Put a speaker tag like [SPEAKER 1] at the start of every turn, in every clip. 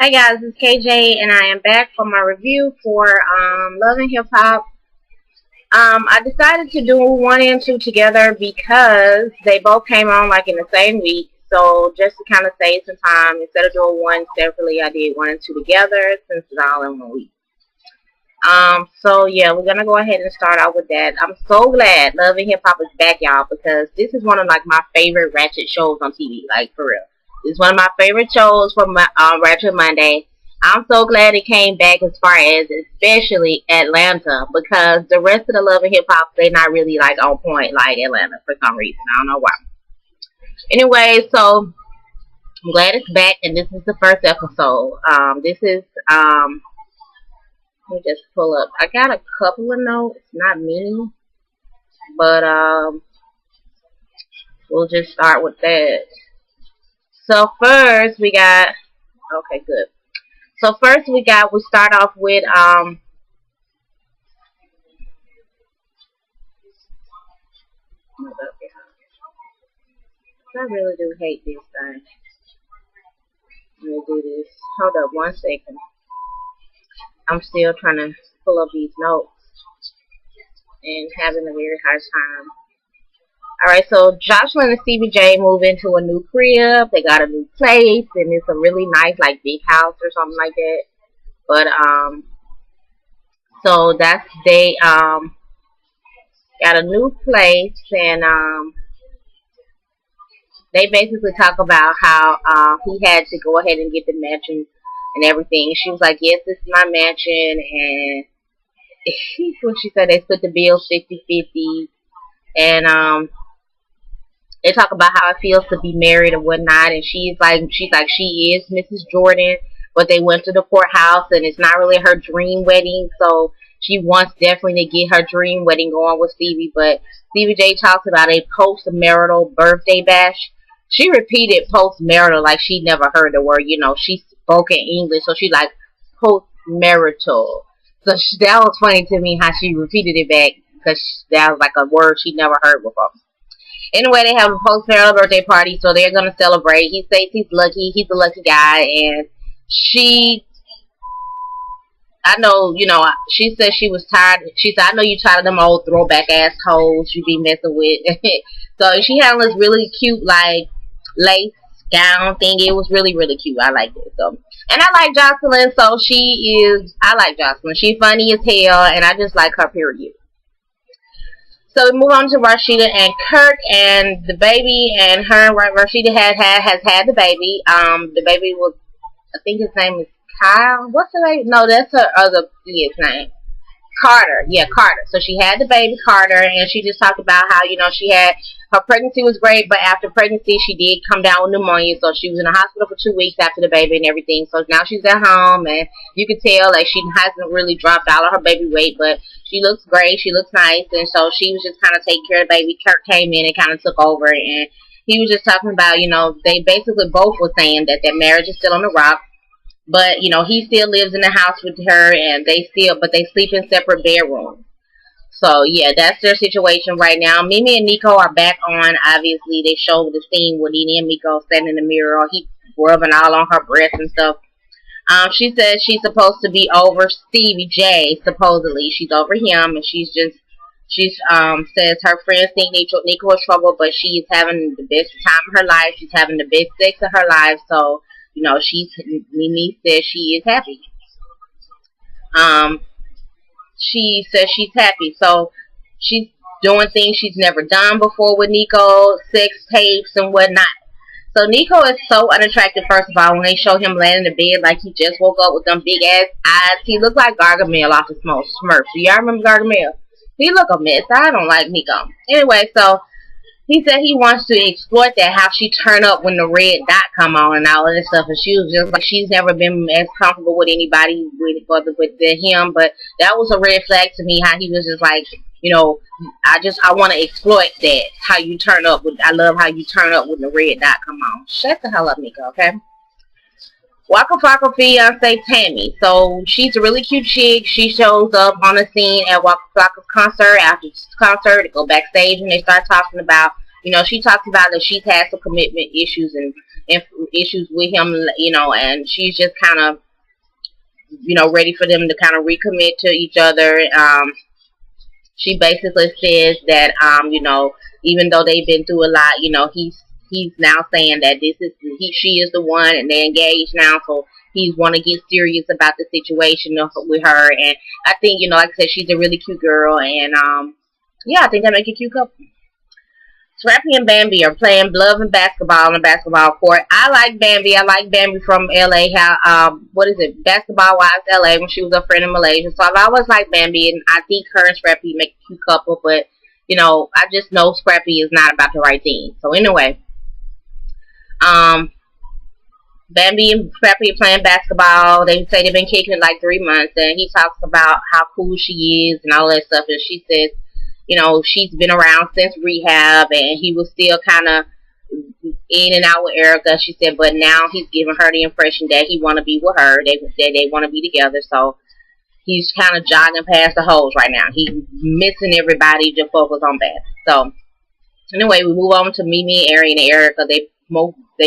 [SPEAKER 1] Hi guys, it's KJ and I am back for my review for Love and Hip Hop. I decided to do 1 and 2 together because they both came on like in the same week. So just to kind of save some time, instead of doing one separately, I did 1 and 2 together since it's all in 1 week. So yeah, we're gonna go ahead and start out with that. I'm so glad Love and Hip Hop is back, y'all, because this is one of like my favorite Ratchet shows on TV, like for real. It's one of my favorite shows from Ratchet Monday. I'm so glad it came back as far as especially Atlanta because the rest of the Love and Hip Hop they're not really like on point like Atlanta for some reason. I don't know why. Anyway, so I'm glad it's back and this is the first episode. This is let me just pull up. I got a couple of notes, not many, but we'll just start with that. So first we got okay, good. So first we start off with I really do hate this thing. Let me do this. Hold up 1 second. I'm still trying to pull up these notes and having a very hard time. Alright, so Jocelyn and Stevie J move into a new crib. They got a new place and it's a really nice like big house or something like that. But so that's they got a new place and they basically talk about how he had to go ahead and get the mansion and everything. She was like, yes, this is my mansion. And what she said, they split the bill 50-50. And they talk about how it feels to be married and whatnot. And she's like, she is Mrs. Jordan. But they went to the courthouse and it's not really her dream wedding. So she wants definitely to get her dream wedding going with Stevie. But Stevie J talks about a post-marital birthday bash. She repeated post-marital like she never heard the word. You know, she spoke in English, so she like post-marital. So that was funny to me how she repeated it back because that was like a word she never heard before. Anyway, they have a post-marital birthday party, so they're going to celebrate. He says he's lucky. He's a lucky guy, and she I know, you know, she said she was tired. She said, I know you tired of them old throwback ass hoes you be messing with. So she had this really cute, like, lace gown thing. It was really, really cute. I liked it. So, and I like Jocelyn, so I like Jocelyn. She's funny as hell, and I just like her, period. So we move on to Rashida and Kirk and the baby, and her, Rashida has had the baby. The baby was, I think his name is Kyle. What's the name? No, that's her other kid's name. Carter. Yeah, Carter. So she had the baby Carter, and she just talked about how, you know, she had, her pregnancy was great, but after pregnancy she did come down with pneumonia, so she was in the hospital for 2 weeks after the baby and everything. So now she's at home, and you can tell like she hasn't really dropped all of her baby weight, but she looks great, she looks nice, and so she was just kind of taking care of the baby. Kirk came in and kind of took over, and he was just talking about, you know, they basically both were saying that their marriage is still on the rock. But, you know, he still lives in the house with her, and but they sleep in separate bedrooms. So, yeah, that's their situation right now. Mimi and Nico are back on. Obviously, they showed the scene with Nene and Miko standing in the mirror. He rubbing all on her breasts and stuff. She says she's supposed to be over Stevie J, supposedly. She's over him, and she says her friends think Nico is trouble, but she's having the best time of her life. She's having the best sex of her life, so... You know, Mimi says she is happy. She says she's happy. So she's doing things she's never done before with Nico, sex tapes and whatnot. So Nico is so unattractive, first of all, when they show him laying in the bed like he just woke up with them big ass eyes. He looked like Gargamel off of Smurfs. Do y'all remember Gargamel? He look a mess. I don't like Nico. Anyway, so he said he wants to exploit that, how she turn up when the red dot come on and all of this stuff. And she was just like, she's never been as comfortable with anybody with him. But that was a red flag to me, how he was just like, you know, I want to exploit that, how you turn up with, I love how you turn up when the red dot come on. Shut the hell up, Nico, okay? Waka Flocka fiance Tammy. So she's a really cute chick. She shows up on the scene at Waka Flocka's concert. After the concert, they go backstage and they start talking about You know, she talks about that she's had some commitment issues and issues with him, you know, and she's just kind of, you know, ready for them to kind of recommit to each other. She basically says that, you know, even though they've been through a lot, you know, he's now saying that she is the one, and they're engaged now, so he's want to get serious about the situation with her. And I think, you know, like I said, she's a really cute girl, and yeah, I think that make a cute couple. Scrappy and Bambi are playing love and basketball on the basketball court. I like Bambi. I like Bambi from LA. How what is it? Basketball Wives LA, when she was a friend in Malaysia. So I've always liked Bambi, and I think her and Scrappy make a cute couple. But you know, I just know Scrappy is not about the right thing. So anyway, um, Bambi and Scrappy are playing basketball. They say they've been kicking it like 3 months, and he talks about how cool she is and all that stuff. And she says, you know, she's been around since rehab, and he was still kind of in and out with Erica. She said, but now he's giving her the impression that he want to be with her. They want to be together. So he's kind of jogging past the hoes right now. He's missing everybody to focus on that. So anyway, we move on to Mimi, Arian, and Erica. They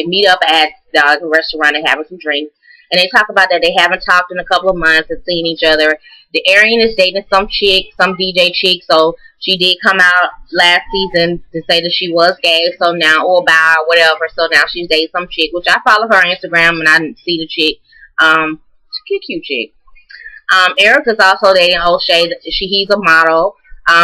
[SPEAKER 1] meet up at the restaurant and having some drinks. And they talk about that they haven't talked in a couple of months and seen each other. The Arian is dating some chick, some DJ chick, so she did come out last season to say that she was gay, so now, or bi, or whatever, so now she's dating some chick, which I follow her on Instagram, and I see the chick. She's a cute chick. Erica's also dating O'Shea. He's a model.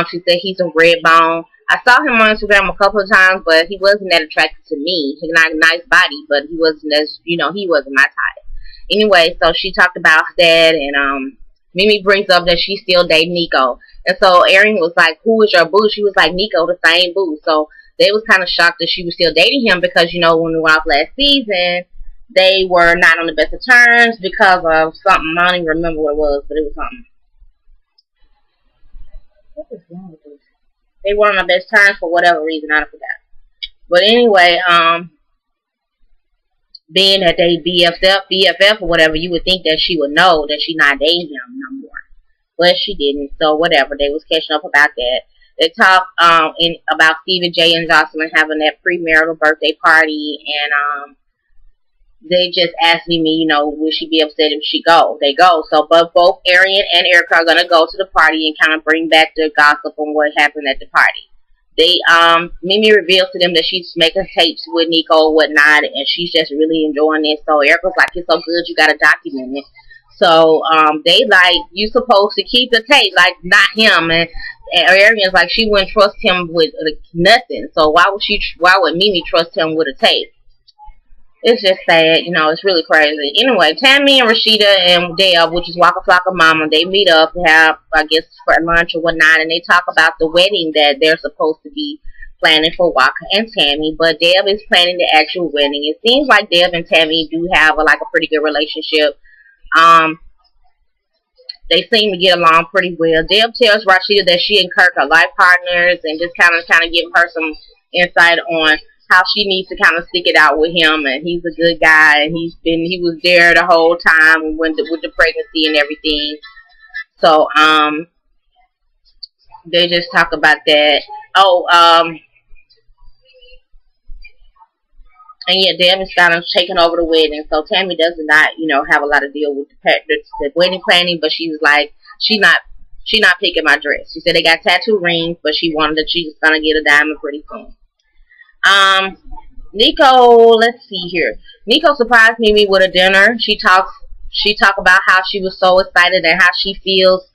[SPEAKER 1] She said he's a red bone. I saw him on Instagram a couple of times, but he wasn't that attractive to me. He's not a nice body, but he wasn't as, you know, he wasn't my type. Anyway, so she talked about that, and Mimi brings up that she's still dating Nico. And so Arian was like, who is your boo? She was like, Nico, the same boo. So they was kind of shocked that she was still dating him, because, you know, when we went off last season, they were not on the best of terms because of something. I don't even remember what it was, but it was something. What is wrong with this? They weren't on the best terms for whatever reason. I forgot. But anyway, being that they BFF or whatever, you would think that she would know that she's not dating him no more. But she didn't, so whatever. They was catching up about that. They talked about Stephen J and Jocelyn having that premarital birthday party, and they just asked me, you know, would she be upset if she go? They go. So, but both Arian and Erica are gonna go to the party and kind of bring back the gossip on what happened at the party. They Mimi reveals to them that she's making tapes with Nico and whatnot, and she's just really enjoying it. So Erica's like, it's so good, you gotta document it. So they like, you supposed to keep the tape, like not him. And Arian's like, she wouldn't trust him with nothing. So why would Mimi trust him with a tape? It's just sad, you know, it's really crazy. Anyway, Tammy and Rashida and Deb, which is Waka Flocka Mama, they meet up to have, I guess, for lunch or whatnot, and they talk about the wedding that they're supposed to be planning for Waka and Tammy, but Deb is planning the actual wedding. It seems like Deb and Tammy do have a pretty good relationship. They seem to get along pretty well. Deb tells Rashida that she and Kirk are life partners, and just kind of giving her some insight on how she needs to kind of stick it out with him, and he's a good guy, and he was there the whole time with the pregnancy and everything. So they just talk about that. And yeah, Deb is kind of taking over the wedding, so Tammy does not, you know, have a lot of deal with the wedding planning, but she was like, she's not picking my dress. She said they got tattoo rings, but she's gonna get a diamond pretty soon. Nico, let's see here. Nico surprised Mimi with a dinner. She talked about how she was so excited and how she feels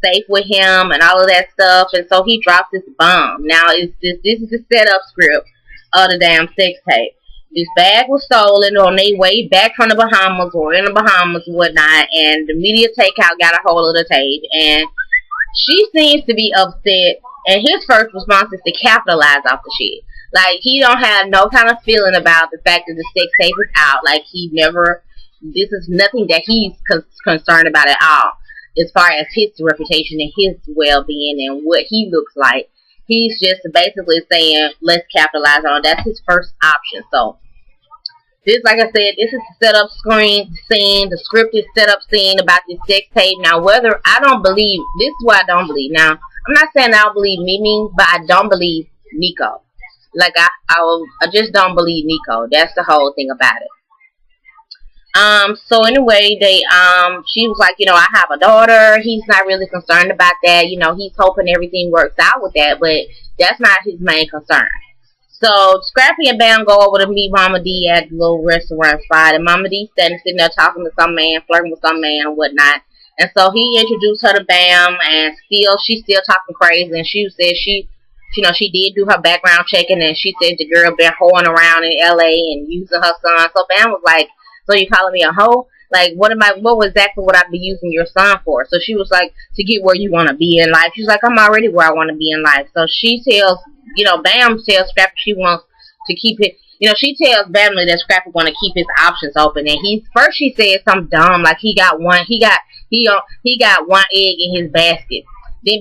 [SPEAKER 1] safe with him and all of that stuff. And so he drops this bomb. Now this is the setup script of the damn sex tape. This bag was stolen on their way back from the Bahamas or in the Bahamas and whatnot, and the media takeout got a hold of the tape, and she seems to be upset, and his first response is to capitalize off the shit. Like, he don't have no kind of feeling about the fact that the sex tape is out. Like, this is nothing that he's concerned about at all, as far as his reputation and his well-being and what he looks like. He's just basically saying, let's capitalize on it. That's his first option. So, this, like I said, this is the setup scene, the scripted setup scene about this sex tape. Now, this is what I don't believe. Now, I'm not saying I don't believe Mimi, but I don't believe Nico. Like I just don't believe Nico. That's the whole thing about it. So anyway, she was like, I have a daughter. He's not really concerned about that. He's hoping everything works out with that, but that's not his main concern. So Scrappy and Bam go over to meet Mama D at the little restaurant spot, and Mama D sitting there talking to some man, flirting with some man and whatnot. And so he introduced her to Bam, and she's still talking crazy, and she said she did do her background checking, and she said the girl been hoeing around in LA and using her son. So Bam was like, so you calling me a hoe? Like, what exactly would I be using your son for? So she was like, to get where you want to be in life. She's like, I'm already where I want to be in life. So she tells, Bam tells Scrappy she wants to keep it. She tells Bam that Scrappy want to keep his options open. And she said something dumb, like he got one egg in his basket.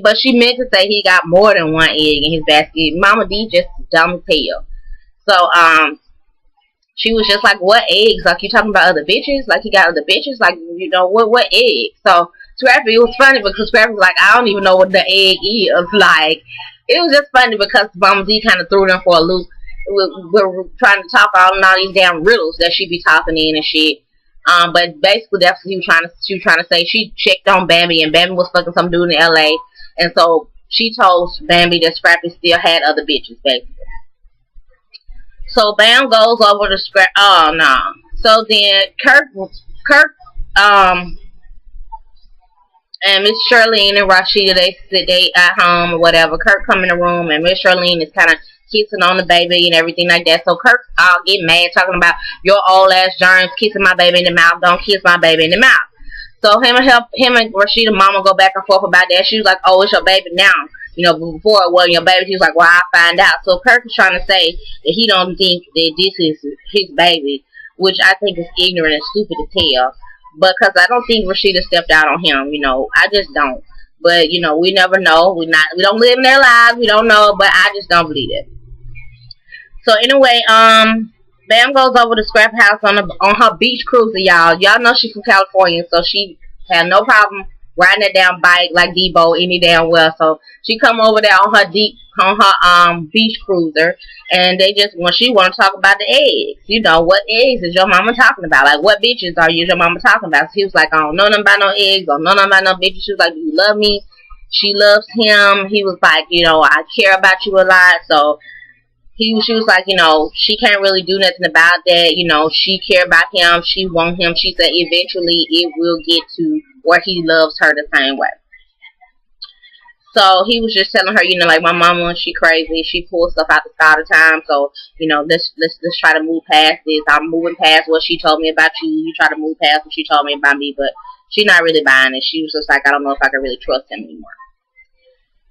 [SPEAKER 1] But she meant to say he got more than one egg in his basket. Mama D just dumb as hell. So, she was just like, what eggs? Like, you talking about other bitches? Like, he got other bitches? Like, what eggs? So, Scrappy, it was funny because Scrappy was like, I don't even know what the egg is. Like, it was just funny because Mama D kind of threw them for a loop. We're trying to talk all these damn riddles that she be talking in and shit. But basically, that's what she was trying to say. She checked on Bambi, and Bambi was fucking some dude in LA. And so, she told Bambi that Scrappy still had other bitches, basically. So Bam goes over to Scrap. Oh no. So then Kirk, and Miss Charlene and Rashida they at home or whatever. Kirk come in the room and Miss Charlene is kind of kissing on the baby and everything like that. So Kirk get mad talking about your old ass germs kissing my baby in the mouth. Don't kiss my baby in the mouth. So him and Rashida mama go back and forth about that. She was like, oh, it's your baby now. Before it wasn't your baby, he was like, well, I'll find out. So Kirk is trying to say that he don't think that this is his baby, which I think is ignorant and stupid to tell. But because I don't think Rashida stepped out on him, I just don't. But, we never know. We don't live in their lives. We don't know, but I just don't believe it. So anyway, Bam goes over to Scrap House on her beach cruiser, y'all. Y'all know she's from California, so she had no problem riding that damn bike like Debo any damn well. So she come over there on her beach cruiser, and when she want to talk about the eggs. What eggs is your mama talking about? Like, what bitches are your mama talking about? So he was like, I don't know nothing about no eggs, I don't know nothing about no bitches. She was like, do you love me? She loves him. He was like, I care about you a lot. So she was like, she can't really do nothing about that. She care about him. She want him. She said eventually it will get to where he loves her the same way. So he was just telling her, like, my mama, she crazy. She pulls stuff out the sky all the time. So, let's try to move past this. I'm moving past what she told me about you. You try to move past what she told me about me. But she's not really buying it. She was just like, I don't know if I can really trust him anymore.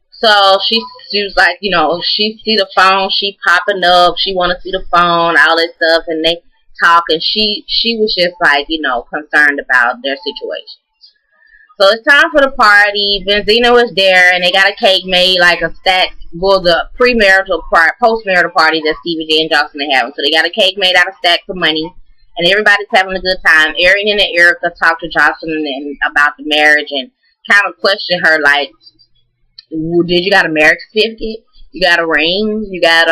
[SPEAKER 1] So she was like, she see the phone, she popping up, she want to see the phone, all that stuff, and they talk, and she was just like, concerned about their situation. So it's time for the party. Benzino was there, and they got a cake made, like a stack, the post-marital party that Stevie J and Johnson are having. So they got a cake made out of stacks of money, and everybody's having a good time. Arian and Erica talked to Jocelyn about the marriage and kind of questioned her, like, did you got a marriage certificate? You got a ring? You got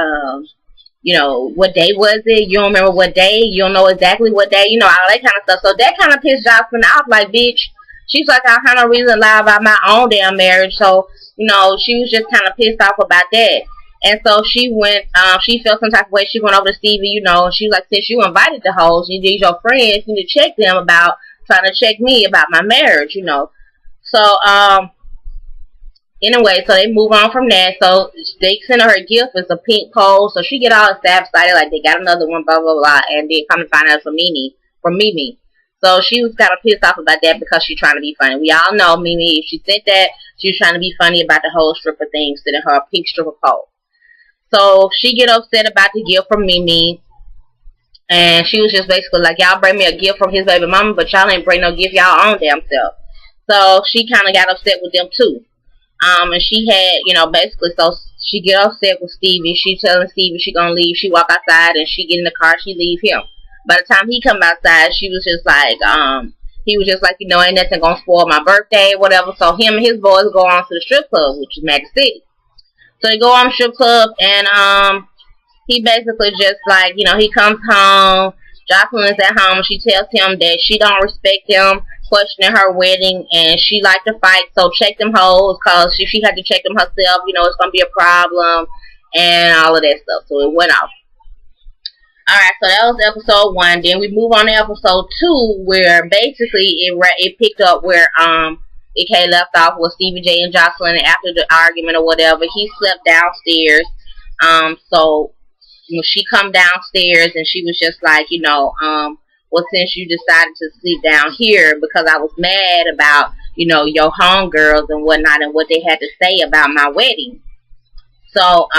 [SPEAKER 1] what day was it? You don't remember what day? You don't know exactly what day? All that kind of stuff. So that kind of pissed Jocelyn off. Like, bitch, she's like, I have no reason to lie about my own damn marriage. So, she was just kind of pissed off about that. And so she went, she felt some type of way. She went over to Stevie, and she was like, since you invited the hoes, these your friends, you need to check them about trying to check me about my marriage, So, anyway, so they move on from that. So they send her a gift. It's a pink pole. So she get all excited, like they got another one, blah, blah, blah. And then come to find out from Mimi. So she was kind of pissed off about that because she's trying to be funny. We all know Mimi, if she said that, she was trying to be funny about the whole stripper thing, sending her a pink stripper pole. So she get upset about the gift from Mimi. And she was just basically like, y'all bring me a gift from his baby mama, but y'all ain't bring no gift y'all own damn self. So she kind of got upset with them too. And she had, basically, so she get upset with Stevie. She telling Stevie she gonna leave. She walk outside and she get in the car. She leave him. By the time he come outside, she was just like, he was just like, ain't nothing gonna spoil my birthday or whatever. So him and his boys go on to the strip club, which is Magic City. So they go on the strip club and he basically just like, you know, he comes home, Jocelyn is at home, she tells him that she don't respect him, questioning her wedding, and she like to fight, so check them hoes, cause she had to check them herself, you know, it's gonna be a problem, and all of that stuff, so it went off. Alright, so that was episode 1. Then we move on to episode 2, where basically it picked up where it left off with Stevie J and Jocelyn after the argument or whatever. He slept downstairs. So when she come downstairs and she was just like, you know, well, since you decided to sleep down here because I was mad about, you know, your homegirls and whatnot and what they had to say about my wedding. So,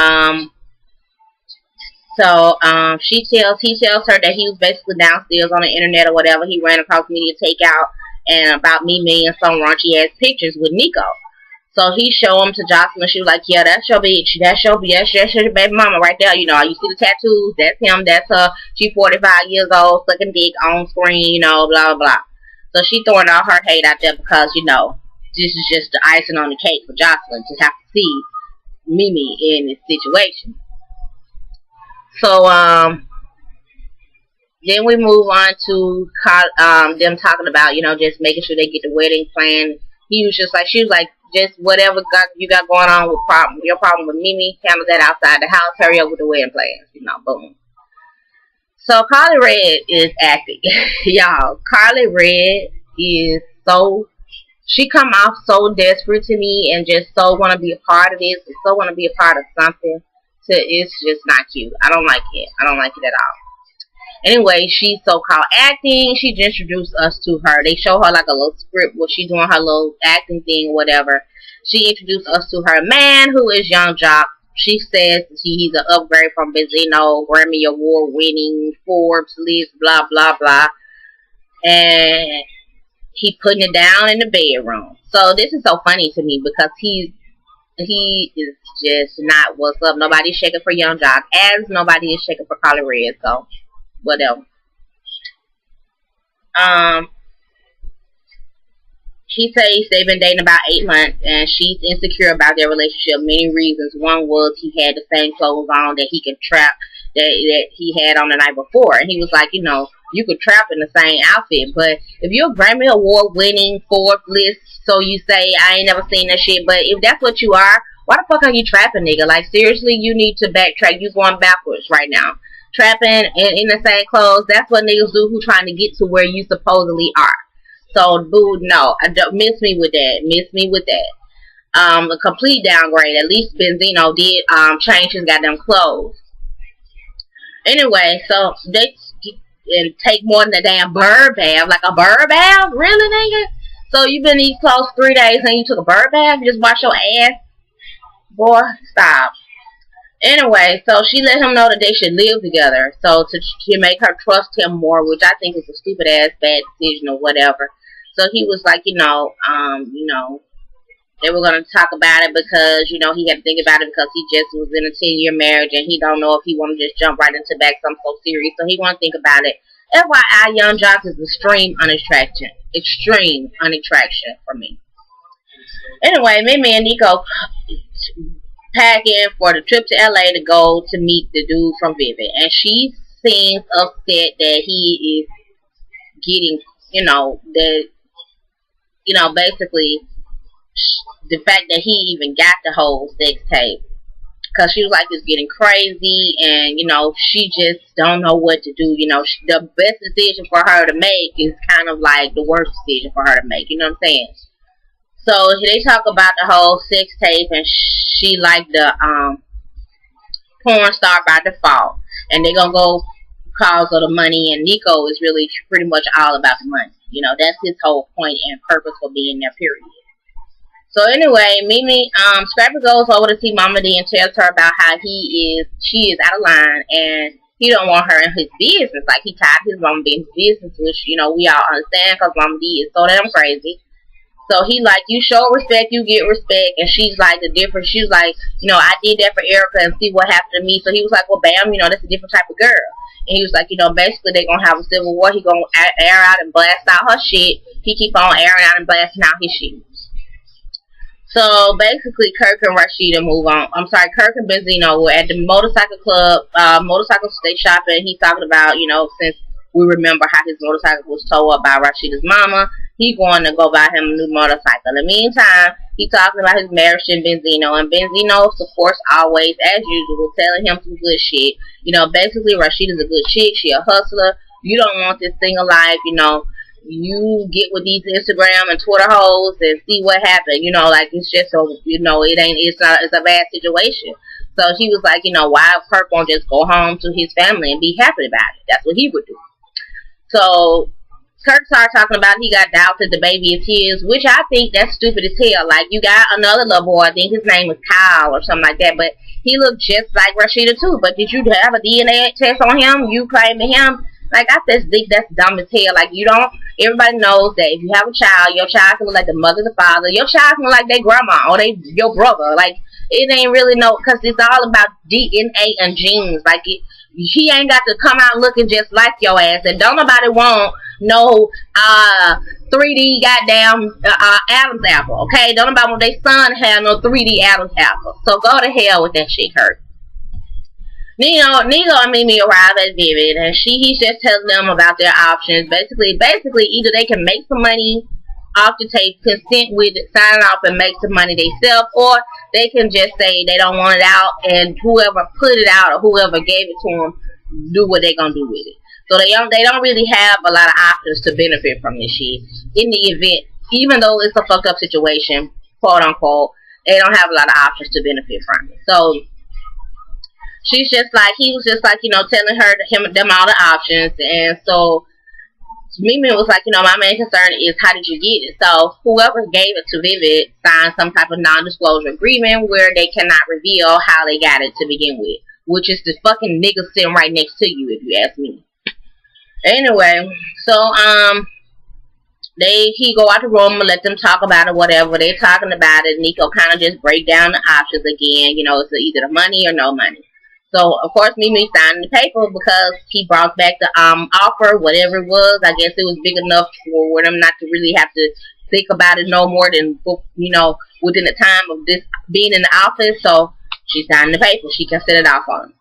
[SPEAKER 1] he tells her that he was basically downstairs on the internet or whatever. He ran across Media Takeout and about Mimi and some raunchy ass pictures with Nico. So he showed him to Jocelyn. She was like, yeah, that's your bitch. That's your baby mama right there. You know, you see the tattoos. That's him. That's her. She 45 years old, sucking dick on screen, you know, blah, blah, blah. So she throwing all her hate out there because, you know, this is just the icing on the cake for Jocelyn to have to see Mimi in this situation. So, then we move on to them talking about, you know, just making sure they get the wedding planned. He was just like, she was like, just whatever you got going on with your problem with Mimi, handle that outside the house. Hurry up with the wedding plans, you know, boom. So Karlie Redd is acting, y'all. Karlie Redd is so, she come off so desperate to me and just so want to be a part of this, and so want to be a part of something. It's just not cute. I don't like it. I don't like it at all. Anyway, she's so-called acting. She just introduced us to her. They show her like a little script where she's doing her little acting thing or whatever. She introduced us to her man, who is Yung Joc. She says he's an upgrade from Benzino, Grammy Award winning, Forbes list, blah, blah, blah. And he putting it down in the bedroom. So this is so funny to me because he is just not what's up. Nobody's shaking for Yung Joc, as nobody is shaking for Karlie Redd, so whatever. He says they've been dating about 8 months and she's insecure about their relationship. Many reasons. One was he had the same clothes on that he could trap that he had on the night before. And he was like, you know, you could trap in the same outfit, but if you're a Grammy Award winning Forbes list, so you say I ain't never seen that shit, but if that's what you are, why the fuck are you trapping, nigga? Like, seriously, you need to backtrack. You going backwards right now. Trapping and in the same clothes, that's what niggas do who trying to get to where you supposedly are. So, boo, no. Miss me with that. Miss me with that. A complete downgrade. At least Benzino did change his goddamn clothes. Anyway, so they take more than a damn bird bath. Like a bird bath? Really, nigga? So you been in these clothes 3 days and you took a bird bath? You just wash your ass? Boy, stop. Anyway, so she let him know that they should live together. So to make her trust him more, which I think is a stupid ass bad decision or whatever. So he was like, you know, they were going to talk about it because, you know, he had to think about it because he just was in a 10-year marriage and he don't know if he want to just jump right into back something so serious. So he want to think about it. FYI, Yung Joc is extreme unattraction. Extreme unattraction for me. Anyway, Mimi and Nico packing for the trip to LA to go to meet the dude from Vivid. And she seems upset that he is getting, you know, that, you know, basically the fact that he even got the whole sex tape. Because she was like, it's getting crazy, and, you know, she just don't know what to do. You know, the best decision for her to make is kind of like the worst decision for her to make. You know what I'm saying? So they talk about the whole sex tape, and she like the porn star by default. And they're going to go cause of the money, and Nico is really pretty much all about the money. You know, that's his whole point and purpose for being there, period. So anyway, Mimi, Scrappy goes over to see Mama D and tells her about how she is out of line and he don't want her in his business. Like, he tired of his Mama being in his business, which, you know, we all understand because Mama D is so damn crazy. So he like, you show respect, you get respect. And she's like, the difference, she's like, you know, I did that for Erica and see what happened to me. So he was like, well, bam, you know, that's a different type of girl. And he was like, you know, basically they're going to have a civil war. He going to air out and blast out her shit. He keep on airing out and blasting out his shit. So basically, Kirk and Rashida move on. I'm sorry, Kirk and Benzino were at the motorcycle club, motorcycle state shopping. He's talking about, since we remember how his motorcycle was towed up by Rashida's mama, he going to go buy him a new motorcycle. In the meantime, he talking about his marriage to Benzino, and Benzino, of course, always, as usual, telling him some good shit. Basically, Rashida's a good chick. She a hustler. You don't want this single life, you get with these Instagram and Twitter hoes and see what happened. Like it's just it's a bad situation. So he was like, why Kirk won't just go home to his family and be happy about it? That's what he would do. So Kirk started talking about he got doubts that the baby is his, which I think that's stupid as hell. Like you got another little boy, I think his name was Kyle or something like that, but he looked just like Rashida too. But did you have a DNA test on him? You claiming him? Like I said, that's dumb as hell. Like you don't. Everybody knows that if you have a child, your child can look like the mother, the father. Your child can look like their grandma or your brother. Like it ain't really because it's all about DNA and genes. Like he ain't got to come out looking just like your ass, and don't nobody want no 3D goddamn Adam's apple. Okay, don't nobody want their son have no 3D Adam's apple. So go to hell with that shit, Kurt. Nigo and Mimi arrive at Vivid, and he's just telling them about their options. Basically, either they can make some money off the tape, consent with it, sign off and make some money themselves, or they can just say they don't want it out, and whoever put it out or whoever gave it to them, do what they're gonna do with it. So they don't really have a lot of options to benefit from this shit. In the event, even though it's a fucked up situation, quote unquote, they don't have a lot of options to benefit from it. So he was just like, telling them all the options. And so Mimi was like, my main concern is how did you get it? So whoever gave it to Vivid signed some type of non-disclosure agreement where they cannot reveal how they got it to begin with, which is the fucking nigga sitting right next to you, if you ask me. Anyway, so he go out the room and let them talk about it, whatever. They're talking about it. Nico kind of just break down the options again. It's either the money or no money. So, of course, Mimi signed the paper because he brought back the offer, whatever it was. I guess it was big enough for them not to really have to think about it no more than, within the time of this being in the office. So, she signed the paper. She can set it off on him.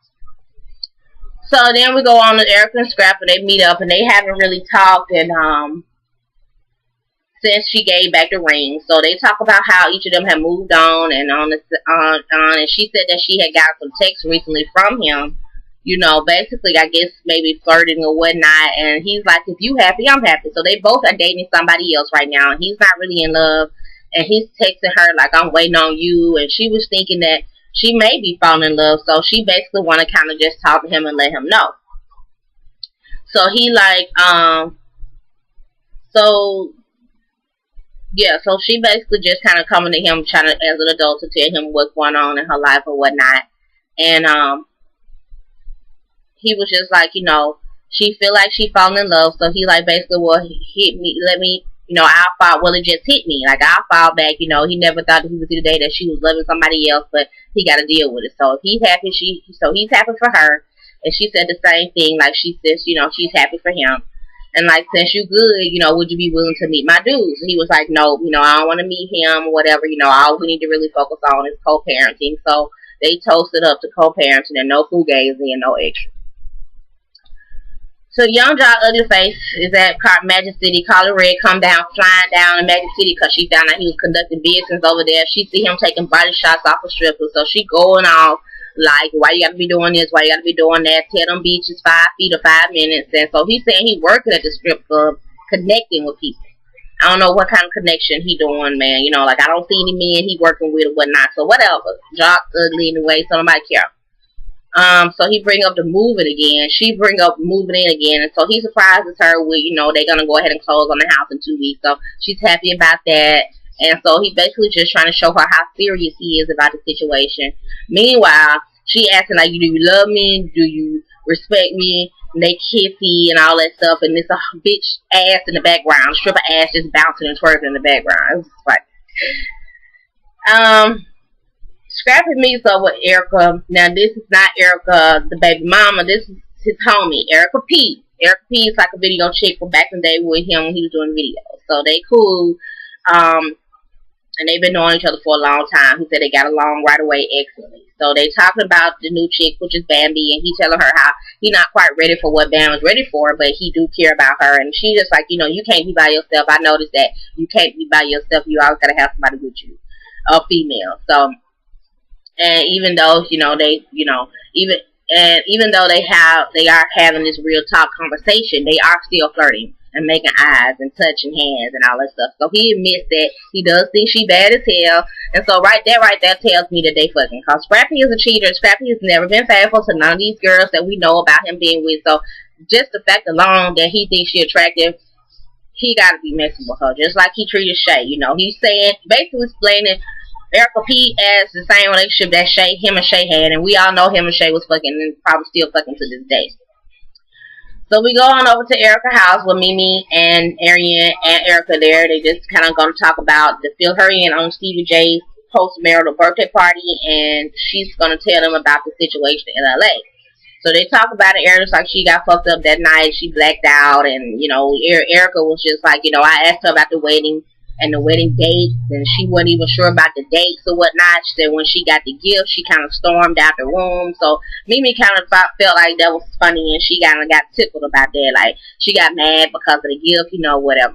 [SPEAKER 1] So, then we go on to Erica and Scrap, and they meet up, and they haven't really talked, and, since she gave back the ring. So they talk about how each of them have moved on and and she said that she had got some text recently from him, basically I guess maybe flirting or whatnot, and he's like, if you happy, I'm happy. So they both are dating somebody else right now, and he's not really in love, and he's texting her like, I'm waiting on you, and she was thinking that she may be falling in love, so she basically want to kind of just talk to him and let him know. So he like, so she basically just kind of coming to him, trying to, as an adult, to tell him what's going on in her life or whatnot. And he was just like, she feel like she falling in love. So he like basically, well, hit me, let me, I'll fall. Well, it just hit me. Like I'll fall back. He never thought that he would see the day that she was loving somebody else, but he got to deal with it. So if he's happy, he's happy for her. And she said the same thing. Like she says, she's happy for him. And like, since you good, would you be willing to meet my dudes? And he was like, no, I don't want to meet him or whatever. All we need to really focus on is co-parenting. So they toasted up to co-parenting and no fugazi and no extra. So Young Jock Ugly Face is at Magic City. Carly Red come down, flying down in Magic City because she found out he was conducting business over there. She see him taking body shots off a stripper. So she going off. Like, why you gotta be doing this? Why you gotta be doing that? Tell them beaches 5 feet or 5 minutes. And so he's saying he working at the strip club, connecting with people. I don't know what kind of connection he doing, man. Like I don't see any men he working with or whatnot. So whatever. Jock ugly anyway, so nobody care. So he bring up the moving again. She bring up moving in again. And so he surprises her with, they're gonna go ahead and close on the house in 2 weeks. So she's happy about that. And so he basically just trying to show her how serious he is about the situation. Meanwhile, she asking like, do you love me? Do you respect me? And they kissy and all that stuff. And it's a bitch ass in the background. Stripper ass just bouncing and twerking in the background. It's like, Scrappy meets up with Erica. Now this is not Erica, the baby mama. This is his homie, Erica P. Erica P is like a video chick from back in the day with him when he was doing videos. So they cool. and they've been knowing each other for a long time. He said they got along right away excellently. So they talking about the new chick, which is Bambi, and he telling her how he not quite ready for what Bam was ready for, but he do care about her. And she just like, you can't be by yourself. I noticed that you can't be by yourself. You always gotta have somebody with you, a female. So, and even though even though they are having this real talk conversation, they are still flirting and making eyes and touching hands and all that stuff. So he admits that he does think she bad as hell. And so right there tells me that they fucking. Cause Scrappy is a cheater. Scrappy has never been faithful to none of these girls that we know about him being with. So just the fact alone that he thinks she attractive, he gotta be messing with her. Just like he treated Shay. He's saying, basically explaining Erica P as the same relationship that him and Shay had, and we all know him and Shay was fucking and probably still fucking to this day. So we go on over to Erica's house with Mimi and Arian and Erica there. They just kind of going to talk about to fill her in on Stevie J's post-marital birthday party, and she's going to tell them about the situation in LA. So they talk about it. Erica's like she got fucked up that night. She blacked out, and, Erica was just like, I asked her about the wedding and the wedding dates, and she wasn't even sure about the dates or whatnot. She said when she got the gift, she kind of stormed out the room. So Mimi kind of felt like that was funny, and she kind of got tickled about that. Like, she got mad because of the gift, whatever.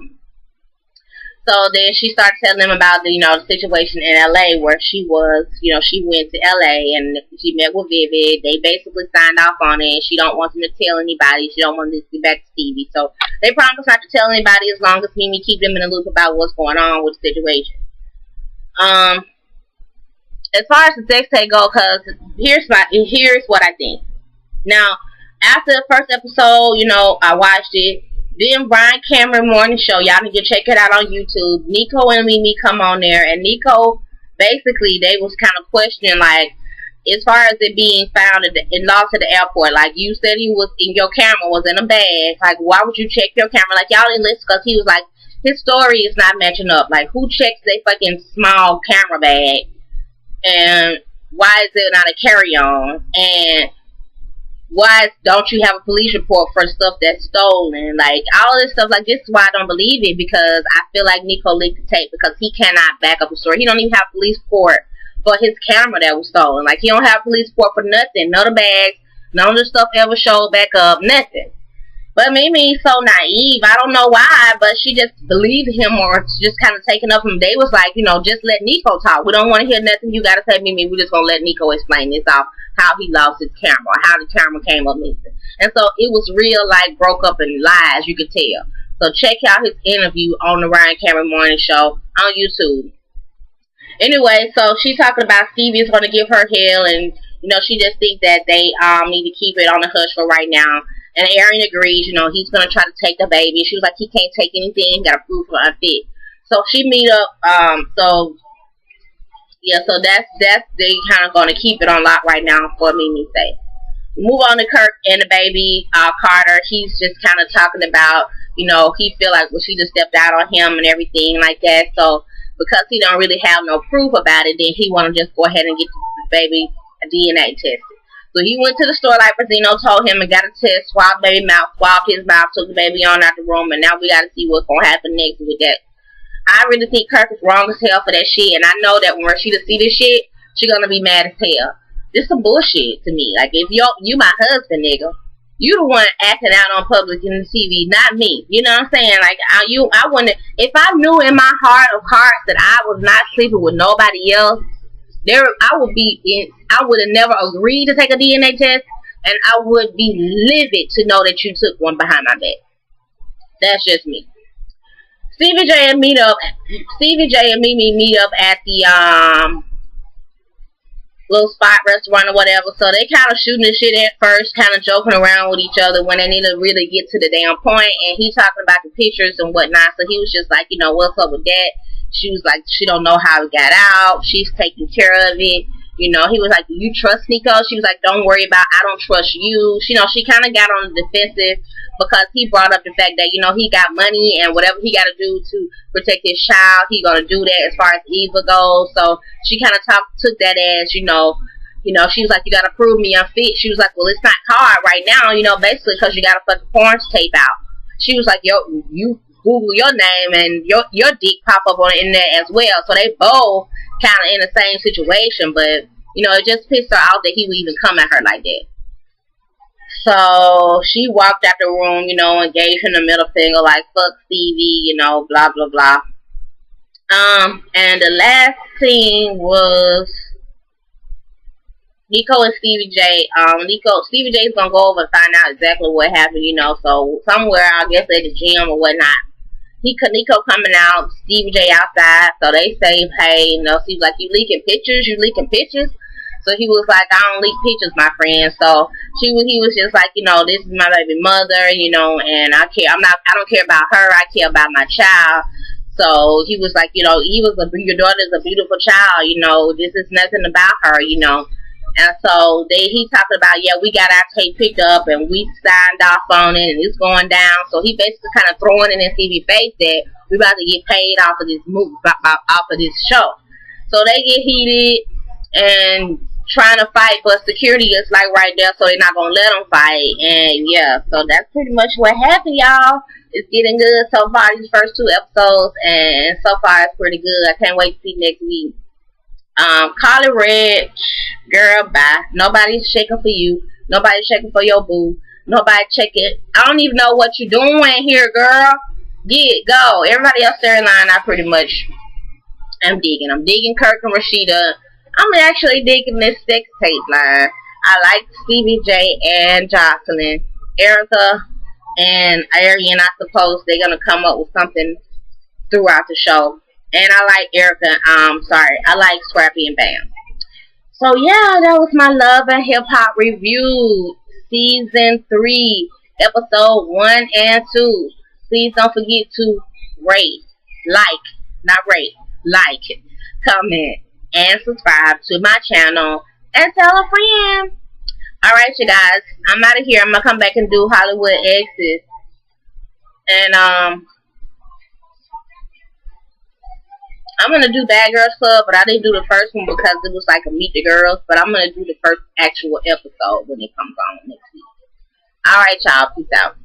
[SPEAKER 1] So then she started telling them about the situation in LA where she was, she went to LA and she met with Vivid. They basically signed off on it. She don't want them to tell anybody. She don't want them to get back to Stevie. So they promised not to tell anybody as long as Mimi keep them in the loop about what's going on with the situation. As far as the sex tape go, cause here's what I think. Now, after the first episode, I watched it. Then Brian Cameron Morning Show, y'all need to check it out on YouTube. Nico and Mimi come on there, and Nico, basically, they was kind of questioning, like, as far as it being found and lost at the airport, like, you said your camera was in a bag, like, why would you check your camera? Like, y'all didn't listen, because he was like, his story is not matching up. Like, who checks their fucking small camera bag, and why is it not a carry-on, and why don't you have a police report for stuff that's stolen? Like, all this stuff, like, this is why I don't believe it, because I feel like Nico leaked the tape, because he cannot back up the story. He don't even have a police report for his camera that was stolen. Like, he don't have a police report for nothing. None of the bags, none of the stuff ever showed back up, nothing. But Mimi's so naive, I don't know why, but she just believed him, or just kind of taking up him. They was like, just let Nico talk. We don't want to hear nothing you gotta say, Mimi. We're just gonna let Nico explain this off, how he lost his camera, how the camera came up missing. And so it was real, like, broke up in lies, you could tell. So check out his interview on the Ryan Cameron Morning Show on YouTube. Anyway, so she talking about Stevie is going to give her hell, and, she just thinks that they need to keep it on the hush for right now. And Aaron agrees, he's going to try to take the baby. She was like, he can't take anything, got to prove her unfit. So she meet up, so that's they kind of going to keep it on lock right now for Mimi's sake. Move on to Kirk and the baby, Carter. He's just kind of talking about, he feel like, well, she just stepped out on him and everything like that. So because he don't really have no proof about it, then he want to just go ahead and get the baby a DNA test. So he went to the store like Brazino told him and got a test, swabbed baby mouth, swabbed his mouth, took the baby on out the room, and now we got to see what's going to happen next with that. I really think Kirk is wrong as hell for that shit, and I know that when Rashida see this shit, she gonna be mad as hell. This some bullshit to me. Like, if you my husband, nigga, you the one acting out on public in the TV, not me. You know what I'm saying? Like, I wouldn't, if I knew in my heart of hearts that I was not sleeping with nobody else, I would have never agreed to take a DNA test, and I would be livid to know that you took one behind my back. That's just me. Stevie J and Mimi meet up at the little spot restaurant or whatever. So they kind of shooting the shit at first, kind of joking around with each other when they need to really get to the damn point. And he talking about the pictures and whatnot. So he was just like, what's up with that? She was like, she don't know how it got out. She's taking care of it. He was like, do you trust Nico? She was like, don't worry about, I don't trust you. She kind of got on the defensive because he brought up the fact that, he got money and whatever he got to do to protect his child, he going to do that as far as Eva goes. So she kind of took that as, she was like, you got to prove me unfit. She was like, well, it's not hard right now, basically because you got a fucking porn tape out. She was like, yo, Google your name and your dick pop up on the internet as well. So they both kind of in the same situation, but you know, it just pissed her off that he would even come at her like that. So she walked out the room, you know, and gave him the middle finger like fuck Stevie, you know, blah blah blah. And the last scene was Nico and Stevie J. Stevie J's gonna go over and find out exactly what happened, you know. So somewhere, I guess at the gym or whatnot. Nico coming out, Stevie J outside. So they say, hey, you know, she's like, you leaking pictures? So he was like, I don't leak pictures, my friend. So he was just like, you know, this is my baby mother, you know, and I don't care about her. I care about my child. So he was like, you know, your daughter's a beautiful child, you know, this is nothing about her, you know. And so he talked about, yeah, we got our tape picked up and we signed off on it and it's going down. So he basically kind of throwing it in Stevie's face that we about to get paid off of this movie, off of this show. So they get heated and trying to fight, but security is like right there, so they're not gonna let them fight. And yeah, so that's pretty much what happened, y'all. It's getting good so far, these first 2 episodes, and so far it's pretty good. I can't wait to see next week. Carly Red, girl, bye. Nobody's checking for you. Nobody's checking for your boo. Nobody checking. I don't even know what you're doing here, girl. Go. Everybody else storyline, I pretty much am digging. I'm digging Kirk and Rashida. I'm actually digging this sex tape line. I like Stevie J and Jocelyn. Erica and Arian, I suppose they're going to come up with something throughout the show. And I like Erica, I like Scrappy and Bam. So yeah, that was my Love and Hip Hop review. Season 3, episode 1 and 2. Please don't forget to rate, like, comment, and subscribe to my channel. And tell a friend. Alright, you guys. I'm out of here. I'm going to come back and do Hollywood Exes. And, I'm going to do Bad Girls Club, but I didn't do the first one because it was like a Meet the Girls. But I'm going to do the first actual episode when it comes on next week. Alright, y'all. Peace out.